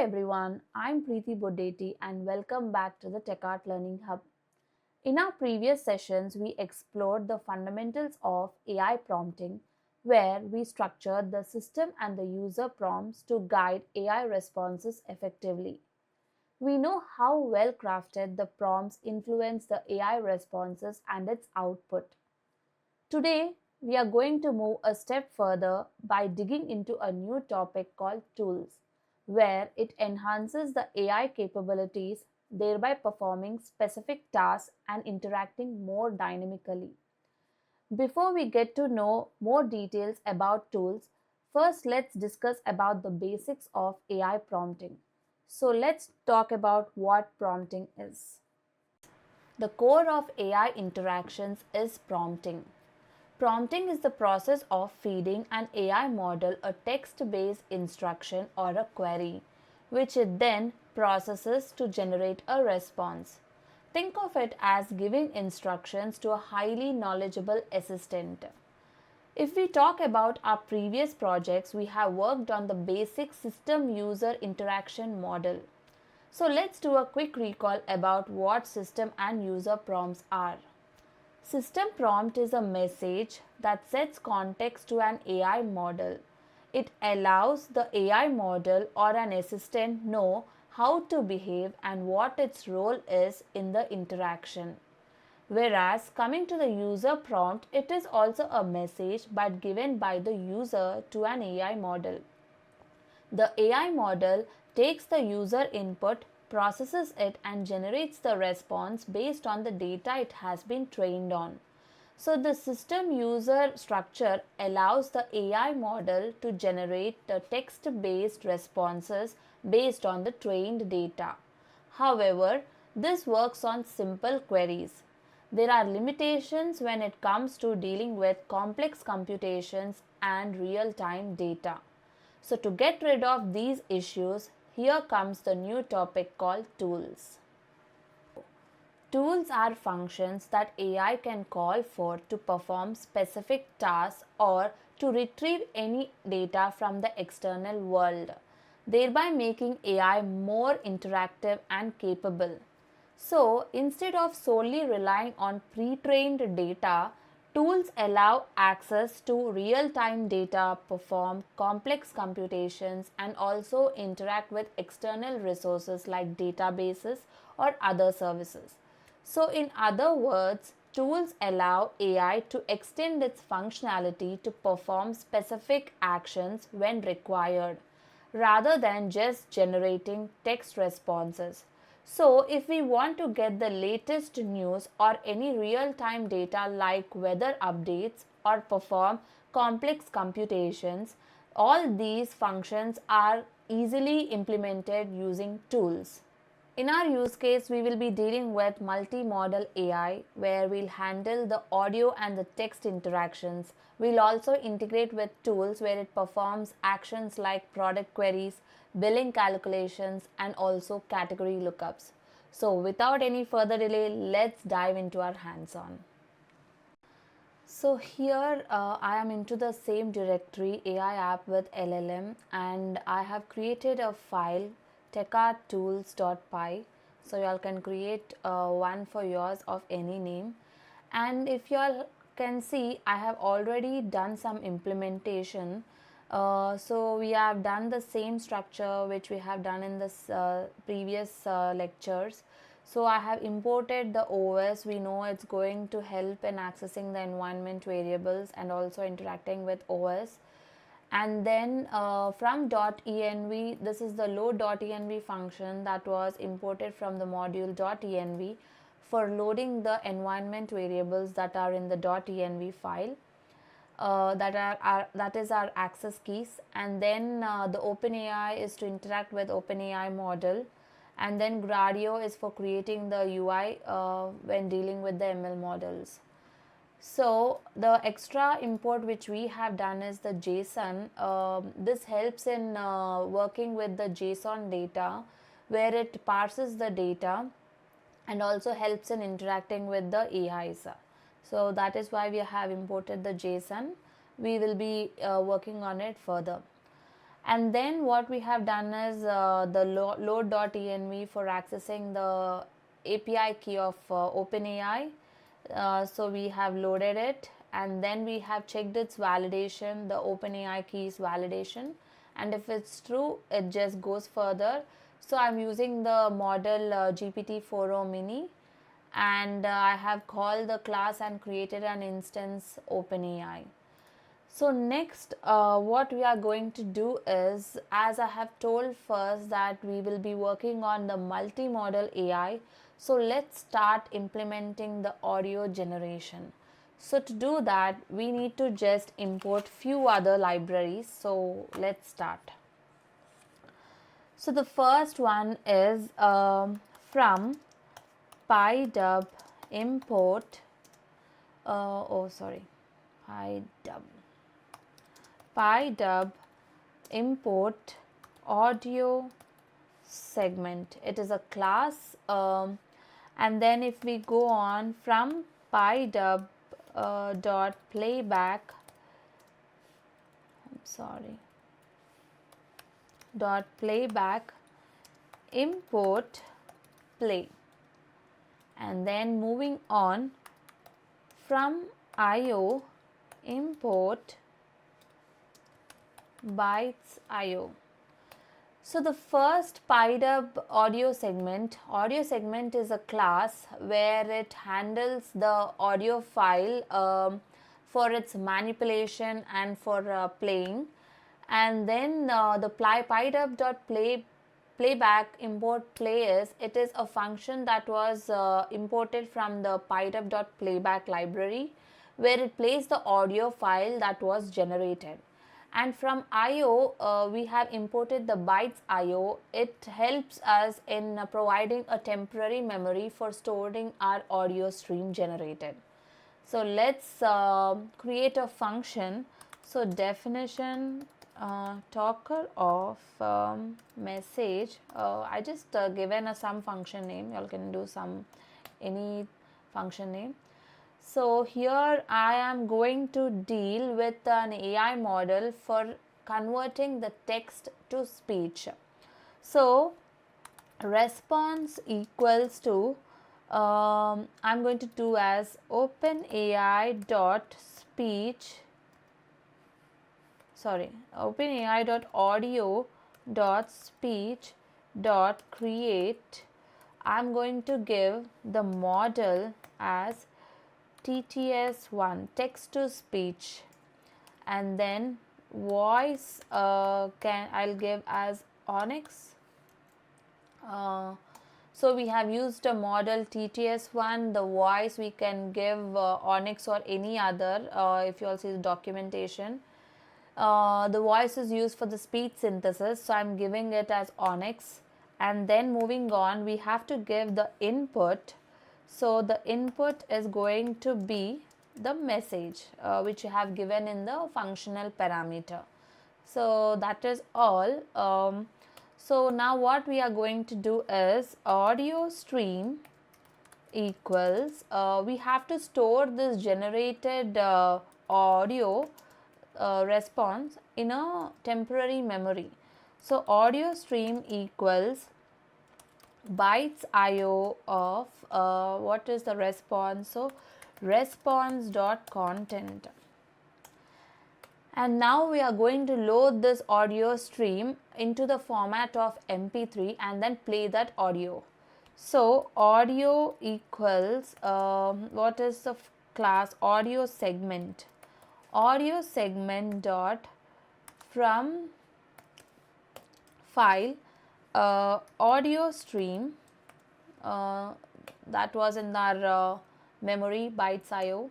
everyone, I'm Preeti Bodeti and welcome back to the TechArt Learning Hub. In our previous sessions, we explored the fundamentals of AI prompting, where we structured the system and the user prompts to guide AI responses effectively. We know how well crafted the prompts influence the AI responses and its output. Today, we are going to move a step further by digging into a new topic called tools, where it enhances the AI capabilities, thereby performing specific tasks and interacting more dynamically. Before we get to know more details about tools, first let's discuss about the basics of AI prompting. So let's talk about what prompting is. The core of AI interactions is prompting. Prompting is the process of feeding an AI model a text-based instruction or a query, which it then processes to generate a response. Think of it as giving instructions to a highly knowledgeable assistant. If we talk about our previous projects, we have worked on the basic system user interaction model. So let's do a quick recall about what system and user prompts are. System prompt is a message that sets context to an AI model. It allows the AI model or an assistant know how to behave and what its role is in the interaction. Whereas coming to the user prompt, it is also a message but given by the user to an AI model. The AI model takes the user input, processes it and generates the response based on the data it has been trained on. So the system user structure allows the AI model to generate the text-based responses based on the trained data. However, this works on simple queries. There are limitations when it comes to dealing with complex computations and real-time data. So to get rid of these issues, here comes the new topic called tools. Tools are functions that AI can call for to perform specific tasks or to retrieve any data from the external world, thereby making AI more interactive and capable. So instead of solely relying on pre-trained data, tools allow access to real-time data, perform complex computations, and also interact with external resources like databases or other services. So in other words, tools allow AI to extend its functionality to perform specific actions when required, rather than just generating text responses. So, if we want to get the latest news or any real-time data like weather updates or perform complex computations, all these functions are easily implemented using tools. In our use case, we will be dealing with multi-modal AI where we'll handle the audio and the text interactions. We'll also integrate with tools where it performs actions like product queries, billing calculations, and also category lookups. So without any further delay, let's dive into our hands-on. So here I am into the same directory AI app with LLM and I have created a file tekarttools.py. So you all can create one for yours of any name, and if you all can see, I have already done some implementation. So we have done the same structure which we have done in this previous lectures. So I have imported the OS. We know it's going to help in accessing the environment variables and also interacting with OS. And then from .env, this is the load.env function that was imported from the module .env for loading the environment variables that are in the .env file. That is our access keys, and then the OpenAI is to interact with OpenAI model, and then Gradio is for creating the UI when dealing with the ML models. So the extra import which we have done is the JSON. This helps in working with the JSON data where it parses the data and also helps in interacting with the AIs. So that is why we have imported the JSON. We will be working on it further. And then what we have done is the load.env for accessing the API key of OpenAI. So we have loaded it, and then we have checked its validation, the OpenAI keys validation, and if it's true, it just goes further. So I'm using the model GPT-4o mini, and I have called the class and created an instance OpenAI. So next, what we are going to do is, as I have told first, that we will be working on the multi-modal AI. So let's start implementing the audio generation. So to do that, we need to just import few other libraries. So let's start. So the first one is from PyDub import. PyDub import audio segment. It is a class, and then if we go on from PyDub dot playback, dot playback import play, and then moving on from IO import bytes IO. So the first PyDub audio segment is a class where it handles the audio file for its manipulation and for playing, and then the playback import play it is a function that was imported from the PyDub.playback library, where it plays the audio file that was generated. And from IO, we have imported the bytes IO. It helps us in providing a temporary memory for storing our audio stream generated. So let's create a function. So definition talker of message. I just given some function name. You all can do any function name. So here I am going to deal with an AI model for converting the text to speech. So response equals to I'm going to do as OpenAI dot audio dot speech dot create. I'm going to give the model as TTS1, text to speech, and then voice I'll give as Onyx. So we have used a model TTS1. The voice we can give Onyx or any other. If you all see the documentation, the voice is used for the speech synthesis, so I'm giving it as Onyx. And then moving on, we have to give the input. So the input is going to be the message which you have given in the functional parameter. So that is all. So now what we are going to do is audio stream equals, we have to store this generated audio response in a temporary memory. So audio stream equals bytes IO of what is the response? So response dot content. And now we are going to load this audio stream into the format of MP3 and then play that audio. So audio equals what is the class? Audio segment. Audio segment dot from file audio stream that was in our memory bytes IO,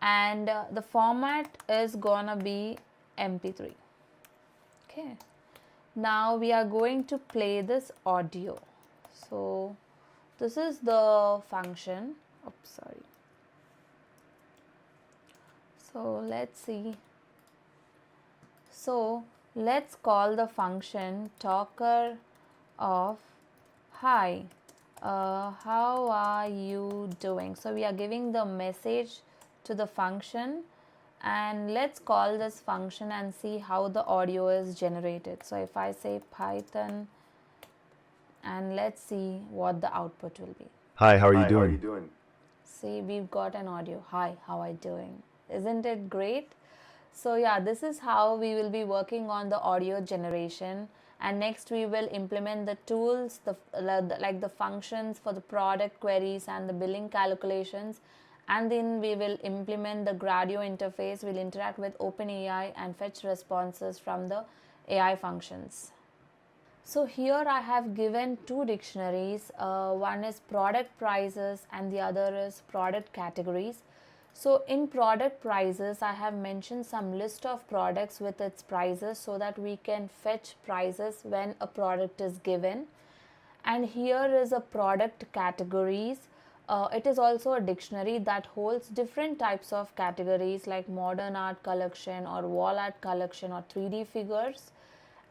and the format is gonna be MP3. Okay, now we are going to play this audio. So this is the function. So let's see. So let's call the function talker of hi, how are you doing? So we are giving the message to the function, and let's call this function and see how the audio is generated. So if I say Python, and let's see what the output will be. Hi, how are you doing? See, we've got an audio. Hi, how are you doing? Isn't it great? So yeah, this is how we will be working on the audio generation, and next we will implement the tools, like the functions for the product queries and the billing calculations, and then we will implement the Gradio interface. We'll interact with OpenAI and fetch responses from the AI functions. So here I have given two dictionaries. One is product prices and the other is product categories. So in product prices, I have mentioned some list of products with its prices so that we can fetch prices when a product is given. And here is a product categories. It is also a dictionary that holds different types of categories like modern art collection or wall art collection or 3D figures.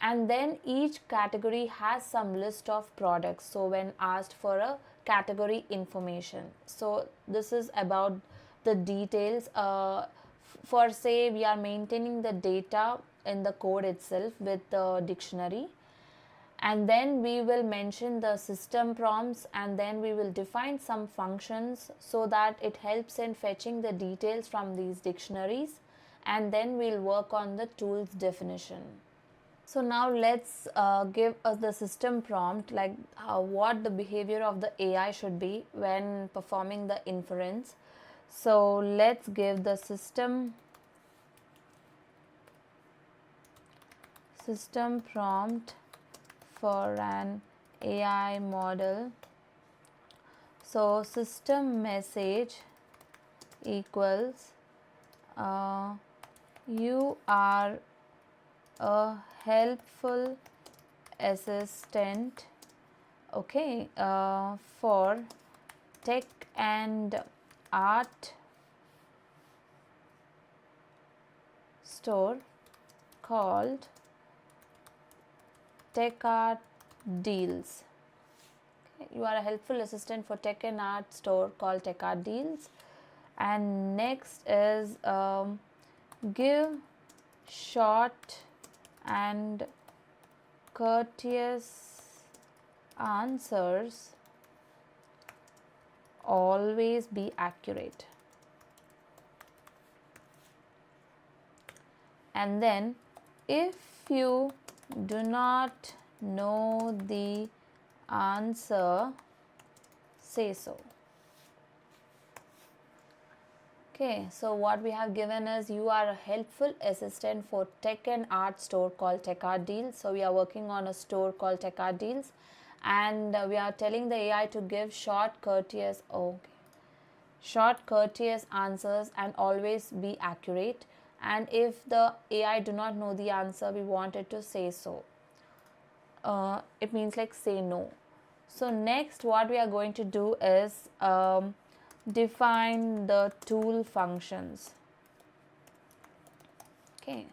And then each category has some list of products, so when asked for a category information, so this is about the details. For say we are maintaining the data in the code itself with the dictionary, and then we will mention the system prompts, and then we will define some functions so that it helps in fetching the details from these dictionaries, and then we'll work on the tools definition. So now let's give us the system prompt, like what the behavior of the AI should be when performing the inference. So let's give the system prompt for an AI model. So system message equals you are a helpful assistant, okay, for tech and art store called Tech Art Deals. Okay, you are a helpful assistant for tech and art store called Tech Art Deals. And next is give short and courteous answers, always be accurate. And then if you do not know the answer, say so. Okay, so what we have given is you are a helpful assistant for tech and art store called Tech Art Deals. So we are working on a store called Tech Art Deals, and we are telling the AI to give short courteous answers and always be accurate. And if the AI do not know the answer, we want it to say so. It means like say no. So next what we are going to do is define the tool functions. Okay.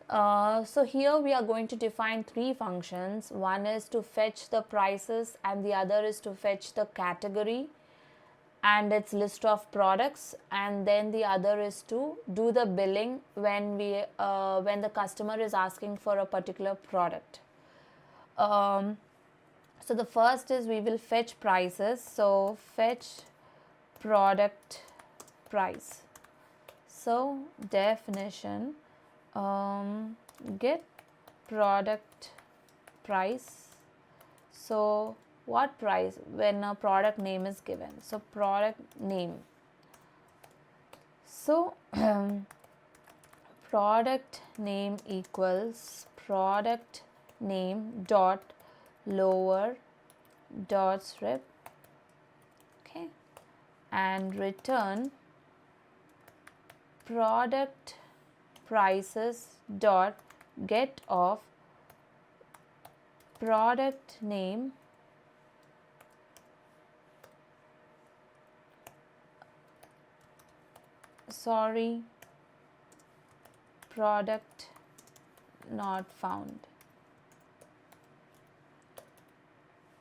So here we are going to define three functions. One is to fetch the prices, and the other is to fetch the category and its list of products, and then the other is to do the billing when the customer is asking for a particular product. So the first is we will fetch prices. So fetch product price. So definition, get product price. So what price when a product name is given? So product name. So product name equals product name dot lower dot strip, okay, and return product prices dot get of product name product not found.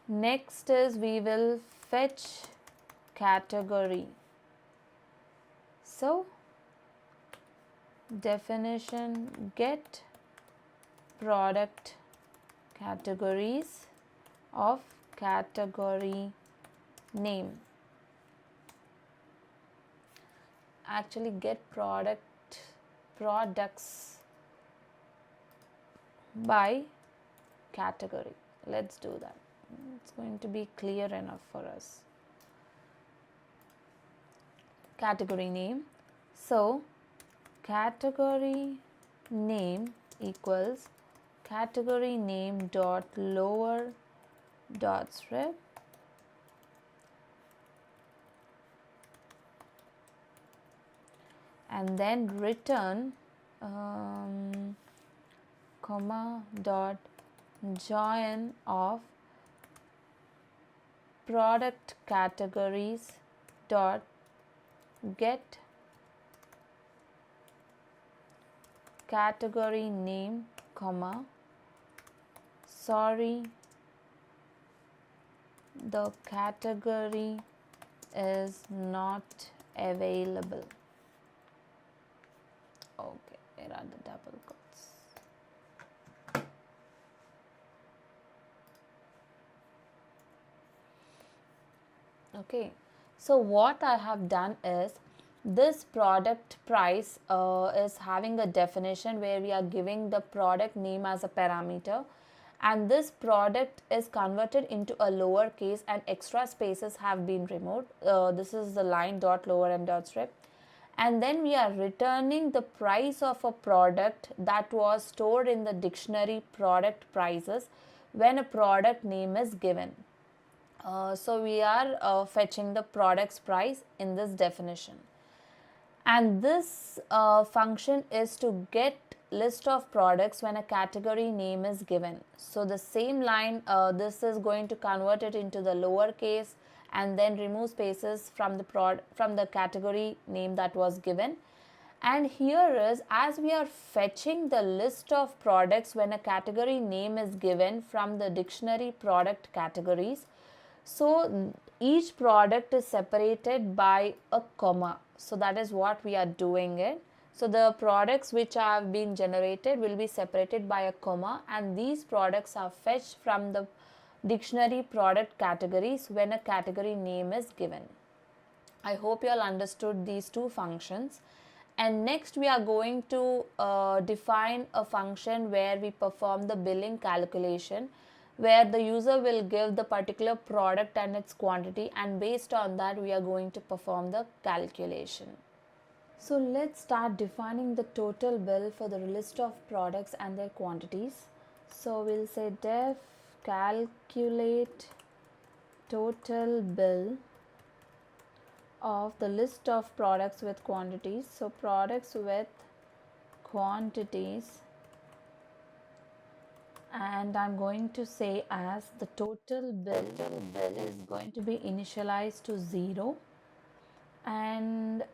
Next is we will fetch category. So definition get product categories of category name. Actually get products by category. Let's do that. It's going to be clear enough for us. Category name. So category name equals category name dot lower dot strip and then return comma dot join of product categories dot get category name comma sorry the category is not available. Okay, here are the double quotes. Okay, so what I have done is this product price is having a definition where we are giving the product name as a parameter, and this product is converted into a lowercase and extra spaces have been removed. This is the line dot lower and dot strip, and then we are returning the price of a product that was stored in the dictionary product prices when a product name is given. So we are fetching the product's price in this definition, and this function is to get list of products when a category name is given. So the same line, this is going to convert it into the lowercase and then remove spaces from the category name that was given. And here is, as we are fetching the list of products when a category name is given from the dictionary product categories, so each product is separated by a comma. So that is what we are doing it. So the products which have been generated will be separated by a comma, and these products are fetched from the dictionary product categories when a category name is given. I hope you all understood these two functions. And next we are going to define a function where we perform the billing calculation, where the user will give the particular product and its quantity, and based on that we are going to perform the calculation. So let's start defining the total bill for the list of products and their quantities. So we'll say def calculate total bill of the list of products with quantities. So products with quantities, and I'm going to say as the total bill is going to be initialized to 0, and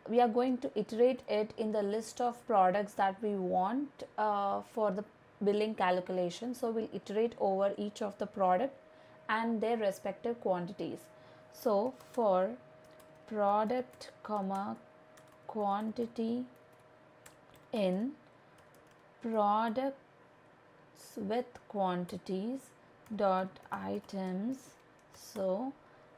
we are going to iterate it in the list of products that we want for the billing calculation. So we'll iterate over each of the product and their respective quantities. So for product comma quantity in products with quantities dot items, so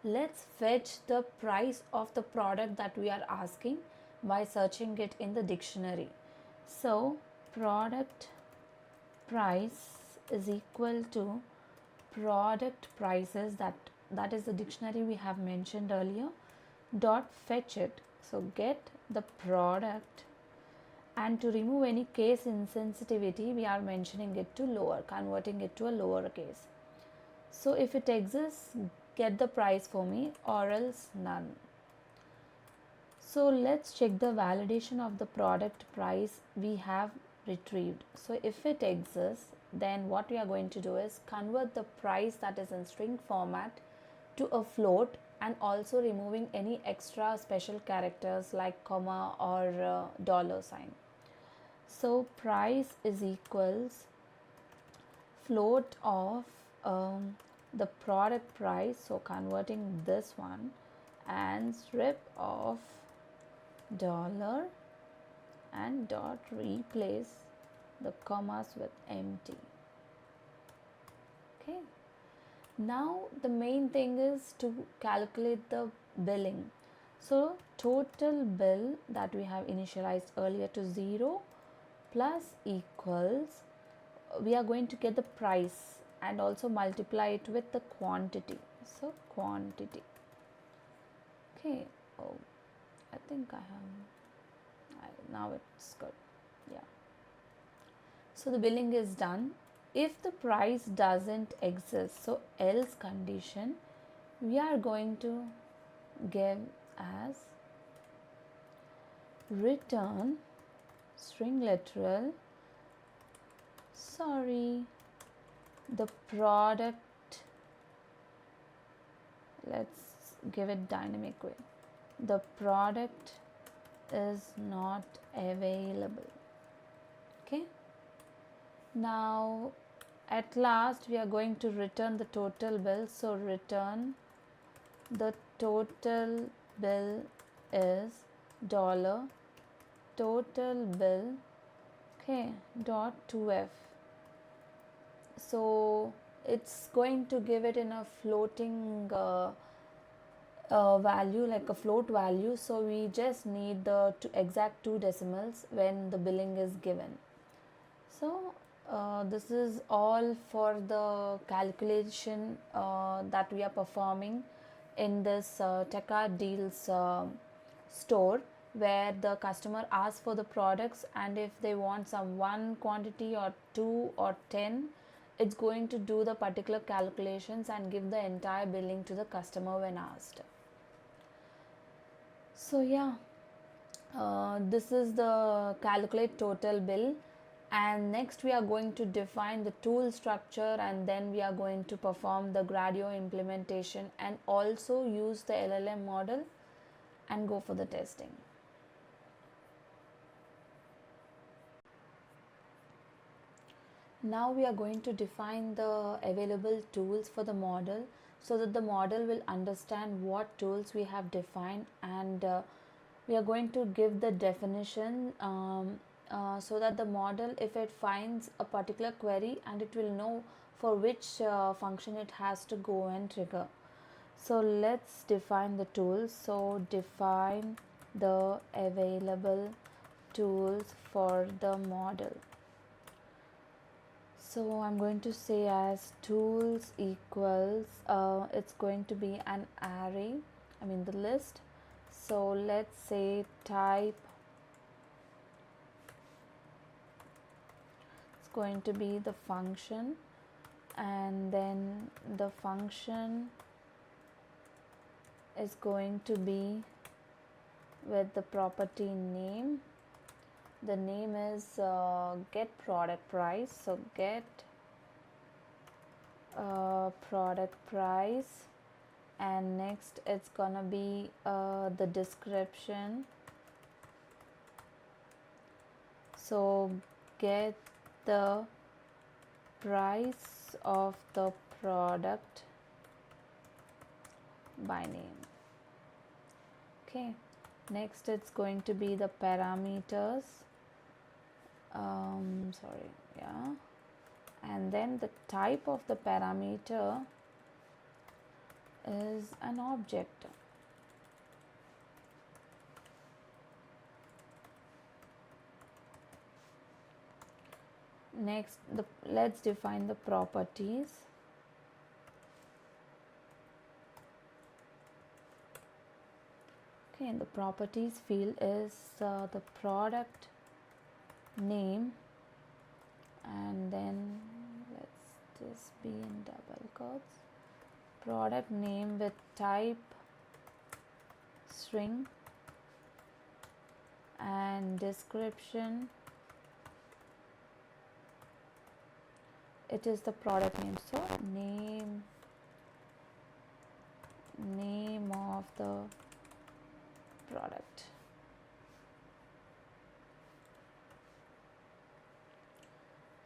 let's fetch the price of the product that we are asking by searching it in the dictionary. So product price is equal to product prices, that is the dictionary we have mentioned earlier, dot fetch it. So get the product, and to remove any case insensitivity we are mentioning it to lower, converting it to a lower case. So if it exists, get the price for me, or else none. So let's check the validation of the product price we have retrieved. So if it exists, then what we are going to do is convert the price that is in string format to a float, and also removing any extra special characters like comma or dollar sign. So price is equals float of the product price, so converting this one, and strip of dollar, and dot replace the commas with empty. Okay, now the main thing is to calculate the billing. So total bill that we have initialized earlier to 0 plus equals, we are going to get the price and also multiply it with the quantity. So quantity. Okay, oh, I think I have, now it's good. Yeah. So the billing is done. If the price doesn't exist, so else condition, we are going to give as return string literal, the product, let's give it dynamic way, the product is not available. Okay, now at last we are going to return the total bill. So return the total bill is dollar total bill, okay, dot 2f. So it's going to give it in a floating value, like a float value. So we just need the exact 2 decimals when the billing is given. So this is all for the calculation that we are performing in this TechArt Deals store, where the customer asks for the products, and if they want some 1 quantity or 2 or 10, it's going to do the particular calculations and give the entire billing to the customer when asked. So yeah, this is the calculate total bill. And next we are going to define the tool structure, and then we are going to perform the Gradio implementation and also use the LLM model and go for the testing. Now we are going to define the available tools for the model, so that the model will understand what tools we have defined, and we are going to give the definition so that the model, if it finds a particular query, and it will know for which function it has to go and trigger. So let's define the tools. So define the available tools for the model. So I'm going to say as tools equals, it's going to be an array, the list. So let's say type, it's going to be the function, and then the function is going to be with the property name. The name is get product price. So get product price, and next it's gonna be the description. So get the price of the product by name. Okay, next it's going to be the parameters, and then the type of the parameter is an object. Next, let's define the properties. Okay, in the properties field is the product name, and then let's just be in double quotes, product name with type string, and description, it is the product name. So name of the product.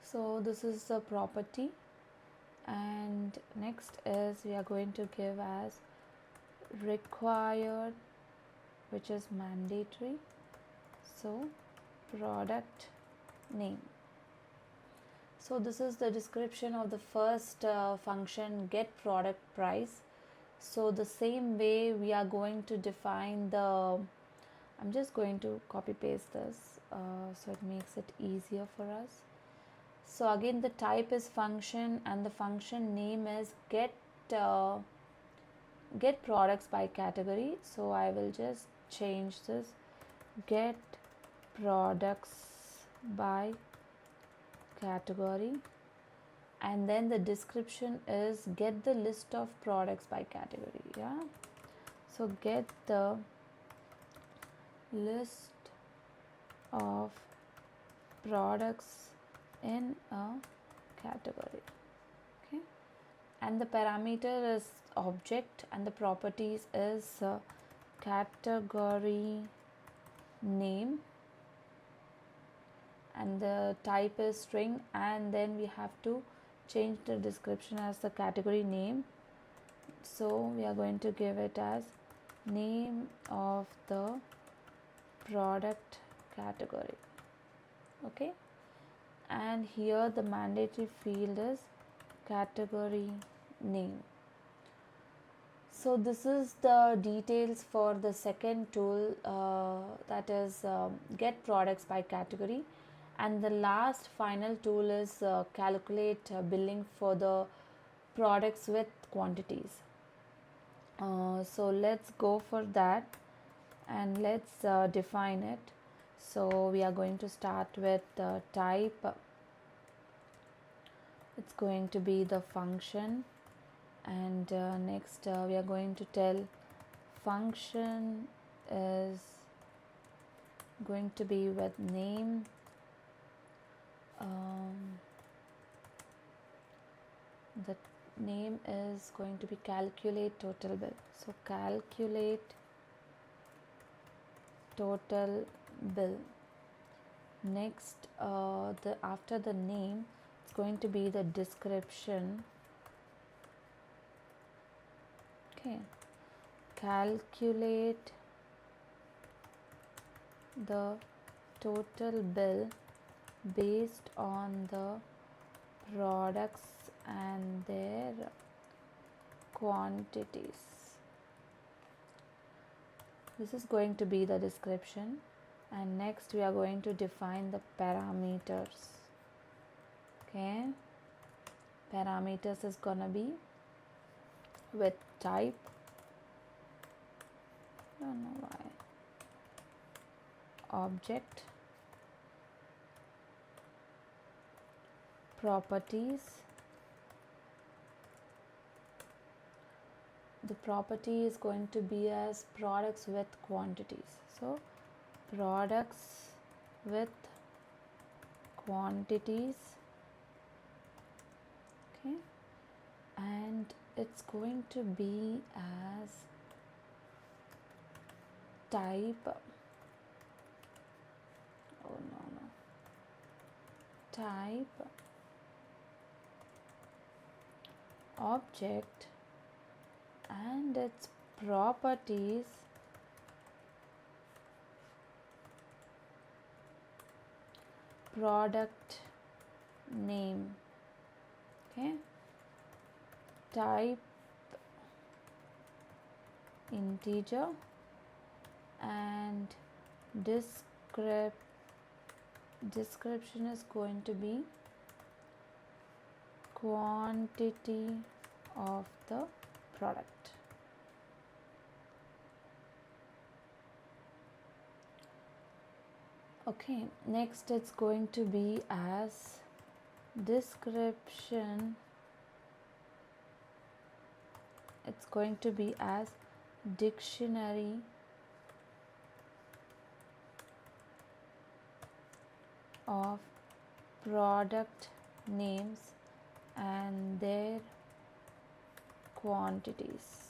So this is the property, and next is we are going to give as required, which is mandatory. So product name. So this is the description of the first function, get product price. So the same way we are going to define the, I'm just going to copy paste this so it makes it easier for us. So again the type is function and the function name is get products by category. So I will just change this, get products by category, and then the description is get the list of products by category. Yeah, so get the list of products in a category. Okay, and the parameter is object and the properties is category name, and the type is string, and then we have to change the description as the category name. So we are going to give it as name of the product category. Okay, and here the mandatory field is category name. So this is the details for the second tool, that is get products by category, and the last final tool is calculate billing for the products with quantities. So let's go for that and let's define it. So we are going to start with type. It's going to be the function, and next we are going to tell function is going to be with name, the name is going to be calculate total bill. So calculate total bill. Next the after the name it's going to be the description. Okay, calculate the total bill based on the products and their quantities. This is going to be the description, and next we are going to define the parameters. Okay, parameters is gonna be with type, don't know why, object, properties. The property is going to be as products with quantities. So products with quantities. Okay, and it's going to be as type, type, object, and its properties product name. Okay, type integer, and description is going to be quantity of the product. Okay, next it's going to be as description, it's going to be as dictionary of product names and their quantities.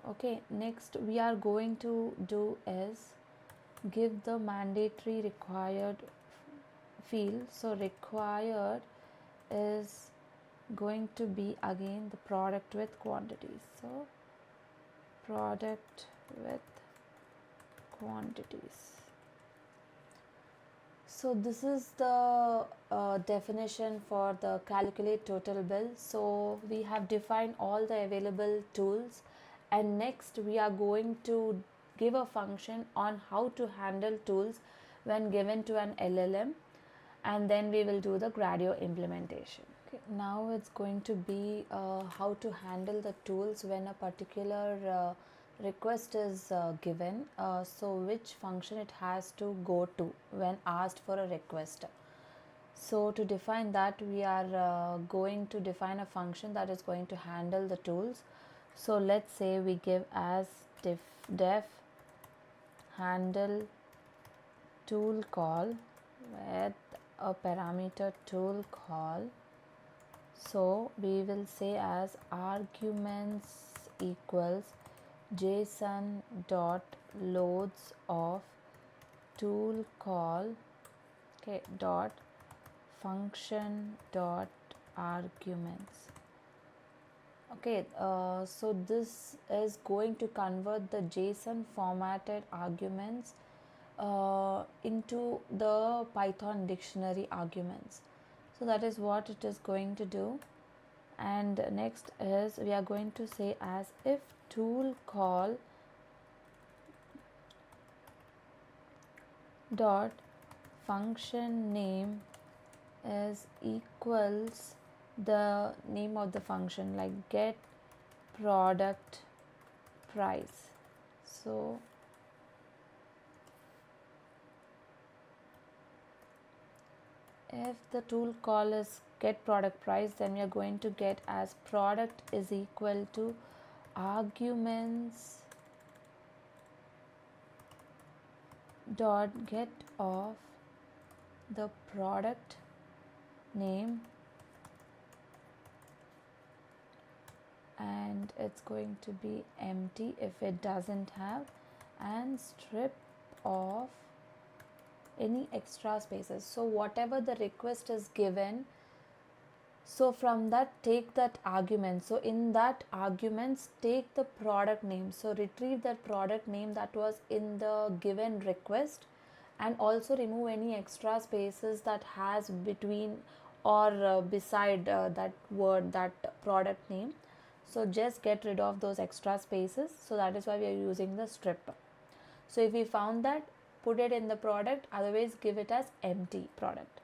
Okay, next we are going to do is give the mandatory required field. So required is going to be again the product with quantities. So product with quantities. So this is the definition for the calculate total bill. So we have defined all the available tools, and next we are going to give a function on how to handle tools when given to an LLM, and then we will do the Gradio implementation. Okay, now it's going to be how to handle the tools when a particular request is given, so which function it has to go to when asked for a request. So to define that, we are going to define a function that is going to handle the tools. So let's say we give as def handle tool call with a parameter tool call. So we will say as arguments equals JSON dot loads of tool call, okay, dot function dot arguments. Okay, so this is going to convert the JSON formatted arguments into the Python dictionary arguments. So that is what it is going to do. And next is we are going to say as if tool call dot function name is equals the name of the function, like get product price. So if the tool call is get product price, then we are going to get as product is equal to arguments dot get of the product name, and it's going to be empty if it doesn't have, and strip of any extra spaces. So whatever the request is given, so from that take that argument. So in that arguments take the product name. So retrieve that product name that was in the given request, and also remove any extra spaces that has between or beside that word, that product name. So just get rid of those extra spaces. So that is why we are using the strip. So if we found that, put it in the product, otherwise give it as empty product.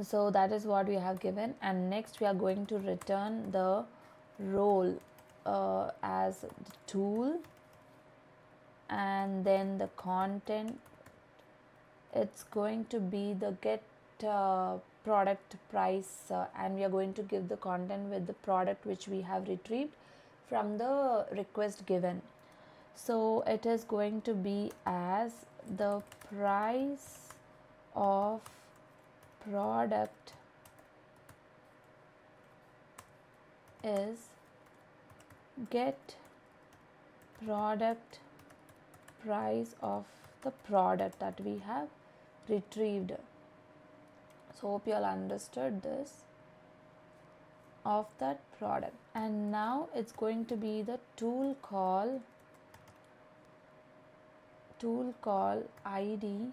So that is what we have given, and next we are going to return the role as the tool, and then the content, it's going to be the get product price, and we are going to give the content with the product which we have retrieved from the request given. So it is going to be as the price of product is get product price of the product that we have retrieved. So hope you all understood this, of that product. And now it's going to be the tool call ID.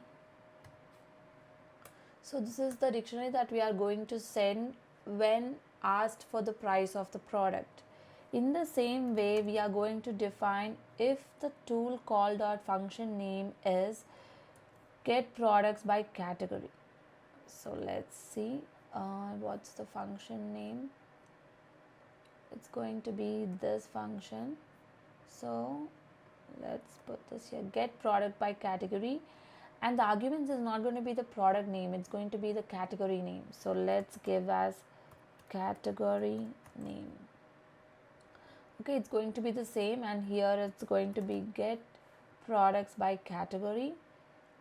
So this is the dictionary that we are going to send when asked for the price of the product. In the same way, we are going to define if the tool call dot function name is get products by category. So let's see what's the function name. It's going to be this function. So let's put this here, get product by category, and the arguments is not going to be the product name, it's going to be the category name. So let's give as category name. Okay, it's going to be the same, and here it's going to be get products by category,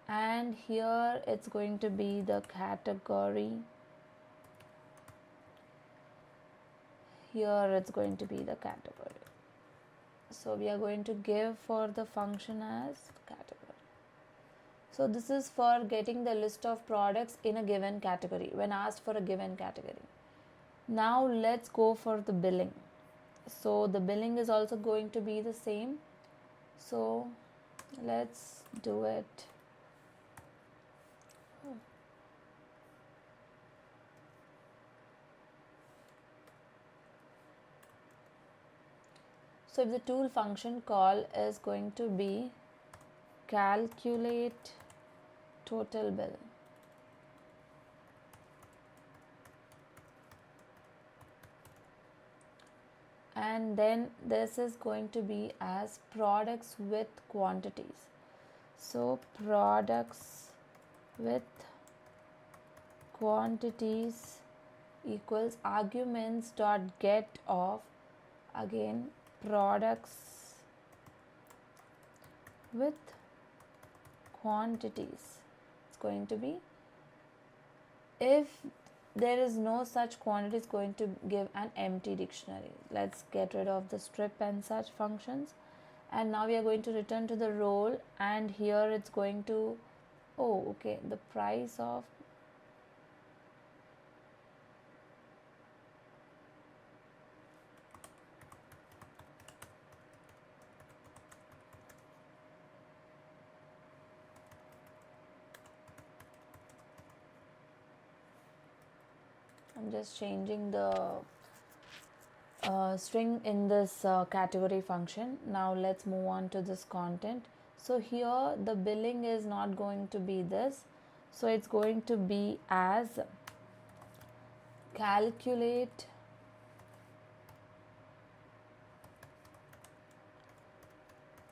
and here it's going to be the category, here it's going to be the category. So we are going to give for the function as category. So this is for getting the list of products in a given category when asked for a given category. Now let's go for the billing. So the billing is also going to be the same. So let's do it. So if the tool function call is going to be calculate total bill, and then this is going to be as products with quantities. So products with quantities equals arguments dot get of, again, products with quantities. It's going to be, if there is no such quantity, is going to give an empty dictionary. Let's get rid of the strip and such functions, and now we are going to return to the role, and here it's going to, oh okay, the price of, I'm just changing the string in this category function. Now let's move on to this content. So here the billing is not going to be this, so it's going to be as calculate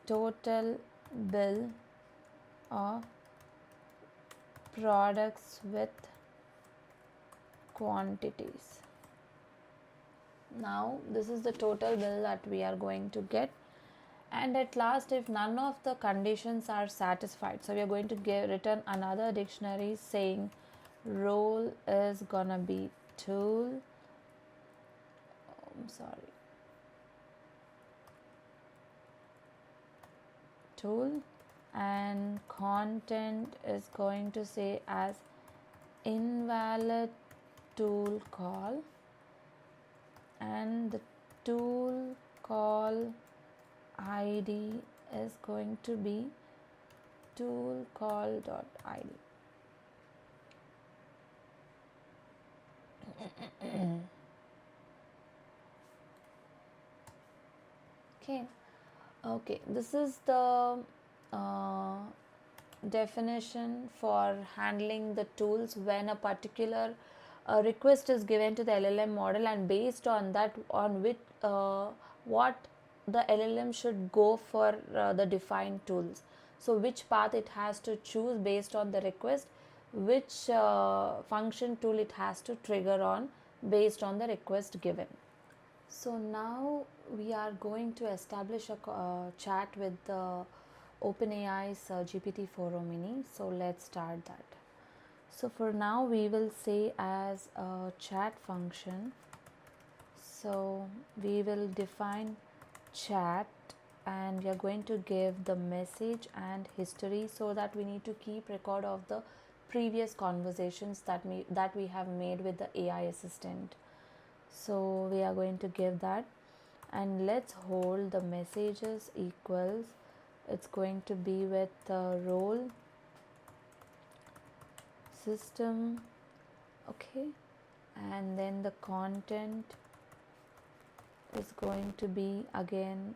total bill of products with quantities. Now this is the total bill that we are going to get, and at last if none of the conditions are satisfied, so we are going to return another dictionary saying role is gonna be tool, tool, and content is going to say as invalid tool call, and the tool call ID is going to be tool call dot ID. Okay, this is the definition for handling the tools when a particular request is given to the LLM model, and based on that, on which what the LLM should go for the defined tools. So which path it has to choose based on the request, which function tool it has to trigger on based on the request given. So now we are going to establish a chat with the OpenAI's GPT-4o mini. So let's start that. So for now we will say as a chat function. So we will define chat, and we are going to give the message and history, so that we need to keep record of the previous conversations that we have made with the AI assistant. So we are going to give that, and let's hold the messages equals, it's going to be with the role system, okay, and then the content is going to be again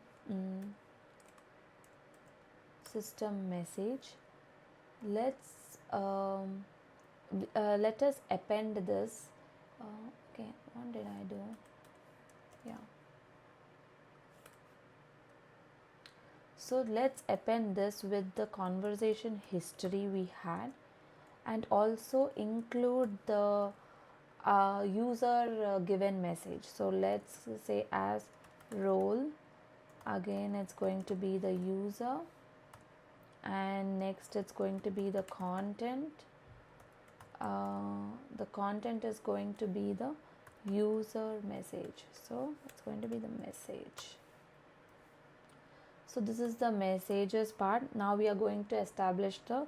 system message. Let's let us append this. Okay, what did I do? Yeah. So let's append this with the conversation history we had, and also include the user given message. So let's say as role, again it's going to be the user, and next it's going to be the content. The content is going to be the user message, so it's going to be the message. So this is the messages part. Now we are going to establish the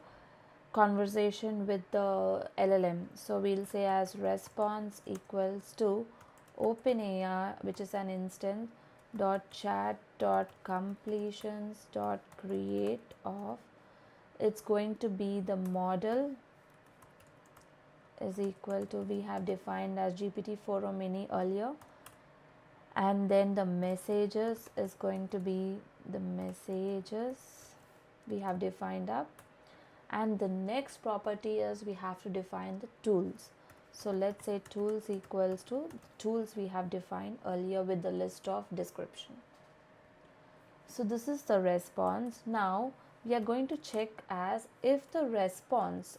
conversation with the LLM. So we'll say as response equals to OpenAI, which is an instance, dot chat dot completions dot create of, it's going to be the model is equal to, we have defined as GPT-4o mini earlier, and then the messages is going to be the messages we have defined up, and the next property is we have to define the tools. So let's say tools equals to tools we have defined earlier with the list of description. So this is the response. Now we are going to check as if the response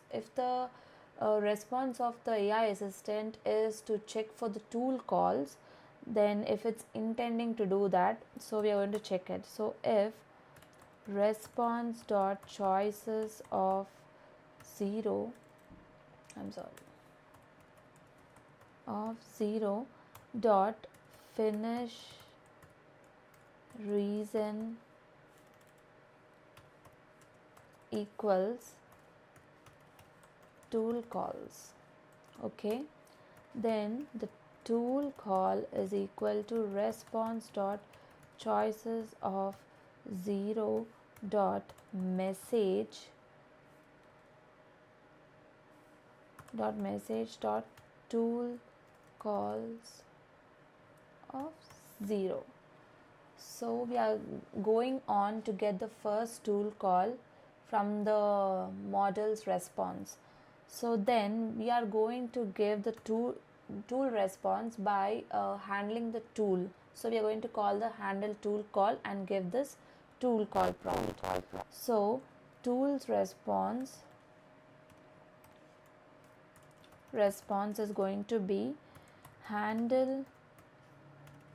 of the AI assistant is to check for the tool calls, then if it's intending to do that, so we are going to check it. So if response dot choices of 0 dot finish reason equals tool calls, okay, then the tool call is equal to response dot choices of 0 dot message dot tool calls of 0. So we are going on to get the first tool call from the model's response. So then we are going to give the tool response by handling the tool. So we are going to call the handle tool call and give this tool call prompt. So tools response is going to be handle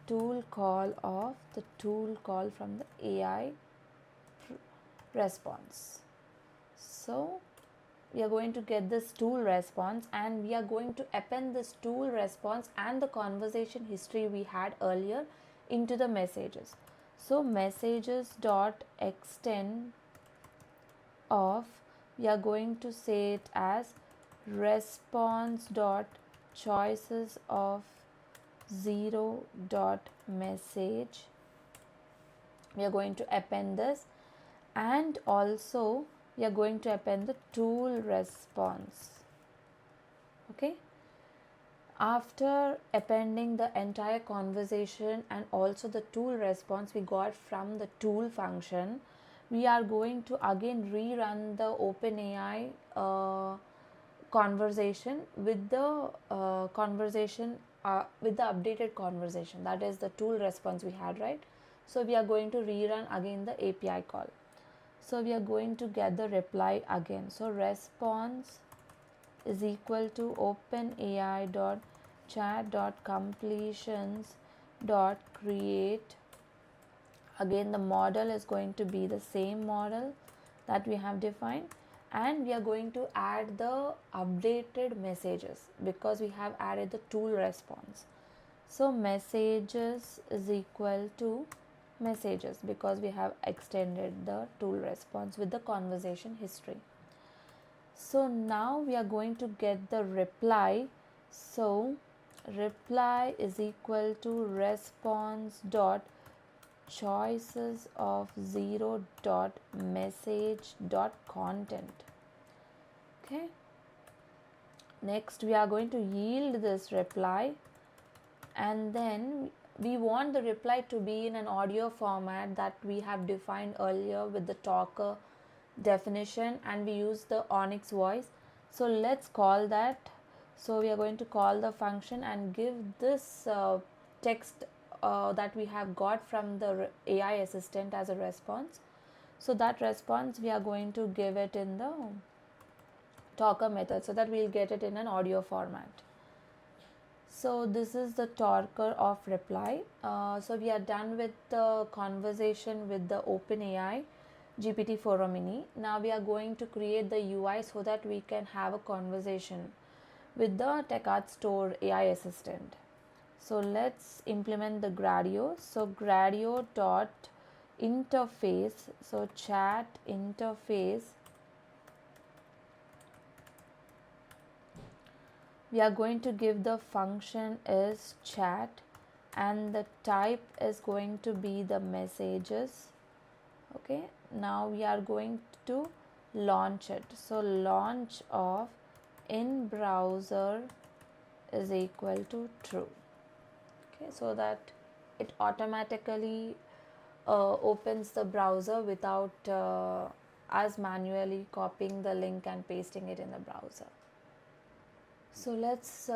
tool call of the tool call from the AI response. So we are going to get this tool response, and we are going to append this tool response and the conversation history we had earlier into the messages. So messages dot extend of, we are going to say it as response dot choices of 0 dot message. We are going to append this, and also we are going to append the tool response. Okay, after appending the entire conversation and also the tool response we got from the tool function, we are going to again rerun the OpenAI conversation with the with the updated conversation, that is the tool response we had, right? So we are going to rerun again the API call. So we are going to get the reply again. So response is equal to OpenAI dot chat dot completions dot create. Again the model is going to be the same model that we have defined, and we are going to add the updated messages because we have added the tool response. So messages is equal to messages because we have extended the tool response with the conversation history. So now we are going to get the reply. So reply is equal to response dot choices of 0 dot message dot content. Okay, next we are going to yield this reply, and then we want the reply to be in an audio format that we have defined earlier with the talker definition, and we use the Onyx voice. So let's call that. So we are going to call the function and give this text that we have got from the AI assistant as a response. So that response we are going to give it in the talker method so that we'll get it in an audio format. So this is the talker of reply. So we are done with the conversation with the OpenAI GPT-4o mini. Now we are going to create the UI so that we can have a conversation with the TechArt Store AI assistant. So let's implement the Gradio. So Gradio dot interface, so chat interface We are going to give the function is chat, and the type is going to be the messages. Okay, now we are going to launch it. So launch of in browser is equal to true. Okay, so that it automatically opens the browser without us manually copying the link and pasting it in the browser. So let's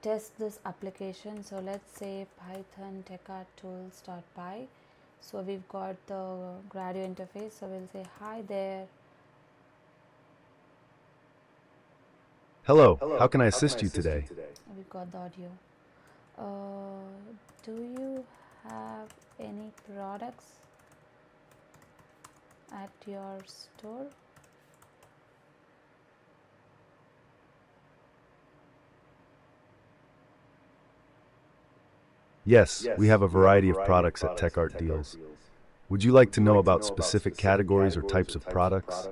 test this application. So let's say python techarttools.py. So we've got the Gradio interface. So we'll say hi there. Hello, how can I assist you today? We've got the audio. Do you have any products at your store? Yes, we have a variety of products at TechArt Deals. Would you like to know about specific categories or types of products?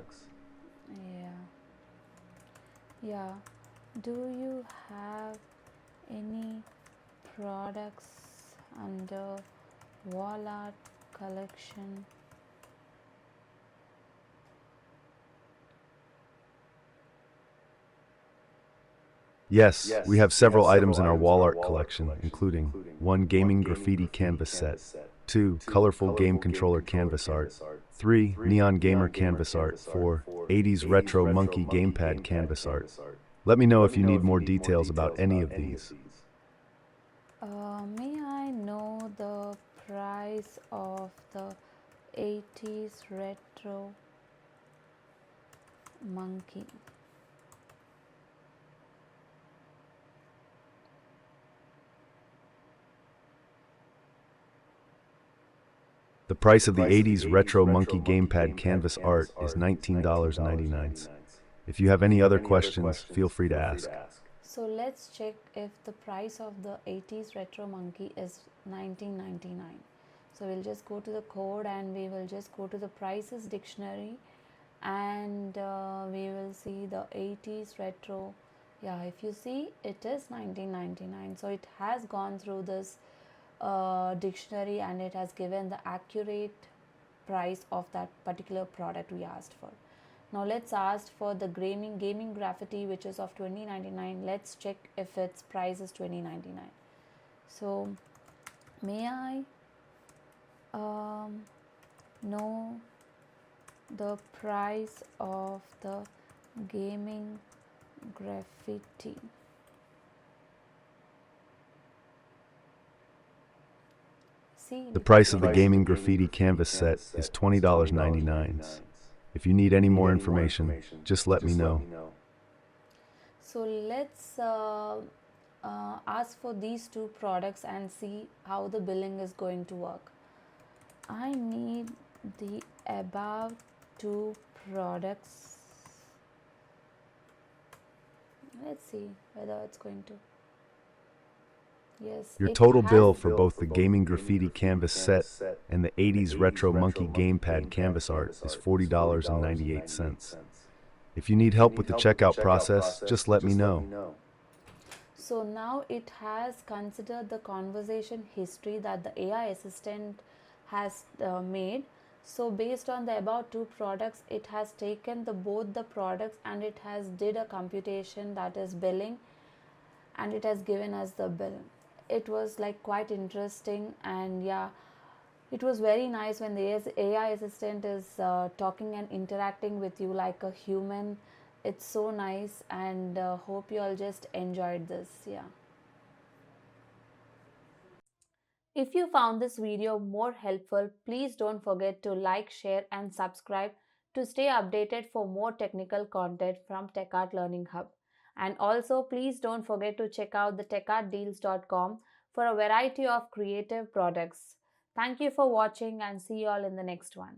Yeah. Do you have any products under wall art collection? Yes, we have several items in our wall art collection, including 1. Gaming graffiti canvas set, 2. Colorful game controller canvas art, 3. Neon gamer canvas art, 4. 80s retro monkey gamepad canvas art. Let me know if you need more details about any of these. May I know the price of the 80s retro monkey? The price of the 80s retro monkey gamepad canvas art is $19.99. If you have any other questions, feel free to ask. So let's check if the price of the 80s retro monkey is $19.99. So we'll just go to the code and we will just go to the prices dictionary, and we will see the 80s retro. Yeah, if you see, it is $19.99. So it has gone through this dictionary and it has given the accurate price of that particular product we asked for. Now let's ask for the gaming graffiti, which is of $20.99. Let's check if its price is $20.99. So may I know the price of the gaming graffiti? The price of the gaming graffiti canvas set is $20.99. If you need any more information, just let me know. So let's ask for these two products and see how the billing is going to work. I need the above two products. Let's see whether it's going to. Yes. Your total bill for both the gaming graffiti canvas set and the 80s retro monkey gamepad canvas art is $40.98. If you need help with the checkout process, just let me know. So now it has considered the conversation history that the AI assistant has made. So based on the above two products, it has taken both the products and it has did a computation, that is billing, and it has given us the bill. It was like quite interesting, and yeah, it was very nice when the AI assistant is talking and interacting with you like a human. It's so nice, and hope you all just enjoyed this. Yeah. If you found this video more helpful, please don't forget to like, share, and subscribe to stay updated for more technical content from TechArt Learning Hub. And also, please don't forget to check out the techartdeals.com for a variety of creative products. Thank you for watching and see you all in the next one.